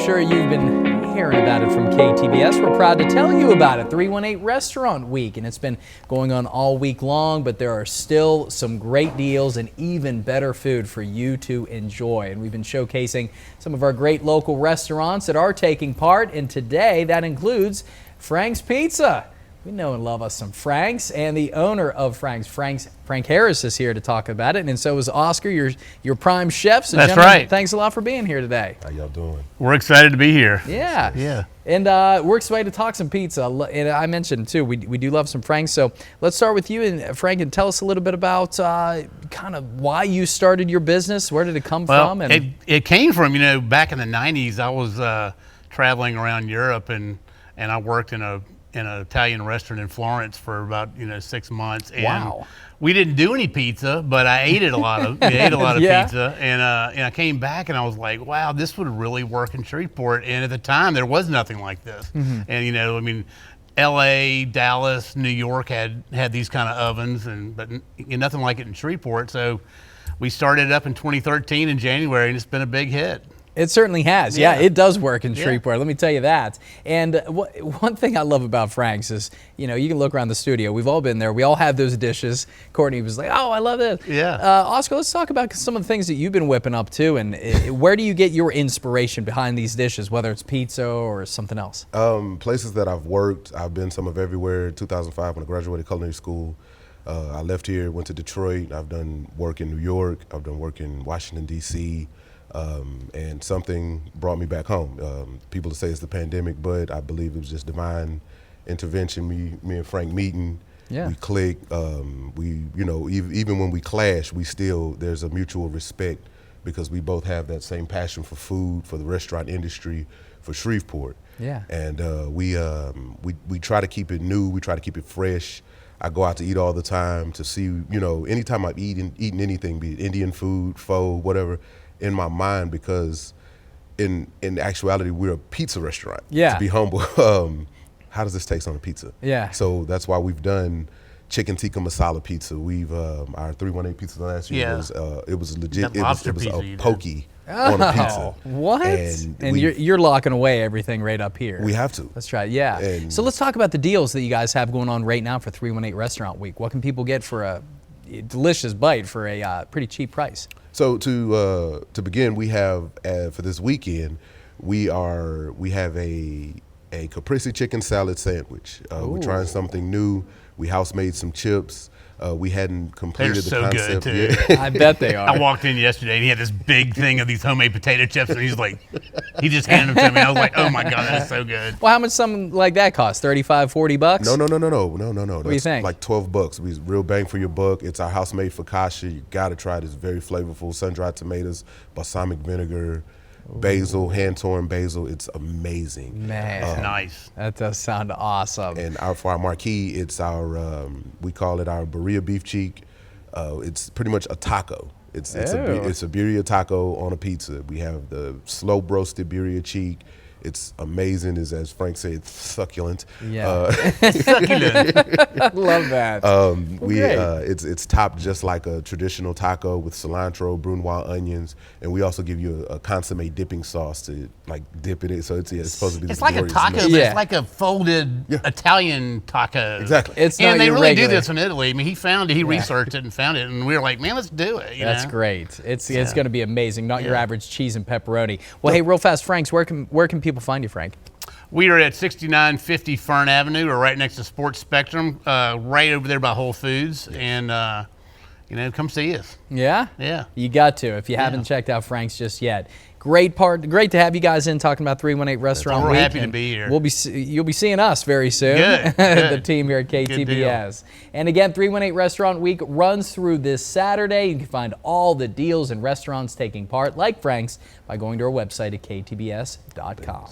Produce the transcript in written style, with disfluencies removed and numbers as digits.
sure you've been hearing about it from KTBS. We're proud to tell you about it, 318 Restaurant Week, and it's been going on all week long, but there are still some great deals and even better food for you to enjoy. And we've been showcasing some of our great local restaurants that are taking part, and today that includes Frank's Pizza. We know and love us some Frank's, and the owner of Frank's, Frank Harris, is here to talk about it, and so is Oscar, your prime chef. So that's right. Thanks a lot for being here today. How y'all doing? We're excited to be here. Yeah. And we're excited to talk some pizza. And I mentioned too, we do love some Frank's. So let's start with you, and Frank, and tell us a little bit about kind of why you started your business. Where did it come from? And it came from, back in the 90s, I was traveling around Europe, and I worked in an Italian restaurant in Florence for about 6 months. And wow. We didn't do any pizza, but I ate a lot of yeah. pizza, and I came back and I was like, wow, this would really work in Shreveport. And at the time, there was nothing like this. Mm-hmm. And L.A., Dallas, New York had these kind of ovens, but nothing like it in Shreveport. So we started it up in 2013 in January, and it's been a big hit. It certainly has. Yeah, it does work in Shreveport. Let me tell you that. And one thing I love about Frank's is, you can look around the studio. We've all been there. We all have those dishes. Courtney was like, oh, I love this. Yeah. Oscar, let's talk about some of the things that you've been whipping up too. And where do you get your inspiration behind these dishes, whether it's pizza or something else? Places that I've worked, I've been some of everywhere. 2005 when I graduated culinary school. I left here, went to Detroit. I've done work in New York. I've done work in Washington, D.C., and something brought me back home. People say it's the pandemic, but I believe it was just divine intervention. Me and Frank meeting, we click. Even when we clash, there's a mutual respect because we both have that same passion for food, for the restaurant industry, for Shreveport. Yeah. And we try to keep it new. We try to keep it fresh. I go out to eat all the time to see, anytime I've eaten anything, be it Indian food, pho, whatever, in my mind, because in actuality, we're a pizza restaurant. Yeah. To be humble, how does this taste on a pizza? Yeah. So that's why we've done chicken tikka masala pizza. We've our 318 pizza last year was legit. It was a pokey on a pizza. What? And you're locking away everything right up here. We have to. Let's try it. Yeah. So let's talk about the deals that you guys have going on right now for 318 Restaurant Week. What can people get for a delicious bite for a pretty cheap price? So to begin, we have for this weekend, we have a caprese chicken salad sandwich. We're trying something new. We house made some chips. We hadn't completed the concept yet. I bet they are. I walked in yesterday and he had this big thing of these homemade potato chips, and he just handed them to me. I was like, oh my God, that's so good. Well, how much something like that cost? $35, $40? No. What do you think? Like $12. We real bang for your buck. It's our house made focaccia. You gotta try it. It's very flavorful. Sun-dried tomatoes, balsamic vinegar, basil, hand-torn basil. It's amazing. Man, nice. That does sound awesome. And for our marquee, it's our we call it our birria beef cheek. It's pretty much a taco. It's a birria taco on a pizza. We have the slow roasted birria cheek. It's amazing. As Frank said, it's succulent. Yeah. Succulent. I love that. It's topped just like a traditional taco with cilantro, brunoise onions, and we also give you a consomme dipping sauce to dip it in. So it's supposed to be. It's like a taco, but it's like a folded Italian taco. Exactly. And they really regular. do this in Italy. I mean, he researched it and found it, and we were like, man, let's do it. That's great. It's going to be amazing. Not your average cheese and pepperoni. Well, hey, real fast, Frank's. Where can people find you, Frank? We are at 6950 Fern Avenue. We're right next to Sports Spectrum, right over there by Whole Foods, and come see us. Yeah? Yeah. You got to if you haven't checked out Frank's just yet. Great to have you guys in talking about 318 Restaurant Week. We're happy to be here. You'll be seeing us very soon. Good. The team here at KTBS. And again, 318 Restaurant Week runs through this Saturday. You can find all the deals and restaurants taking part, like Frank's, by going to our website at ktbs.com.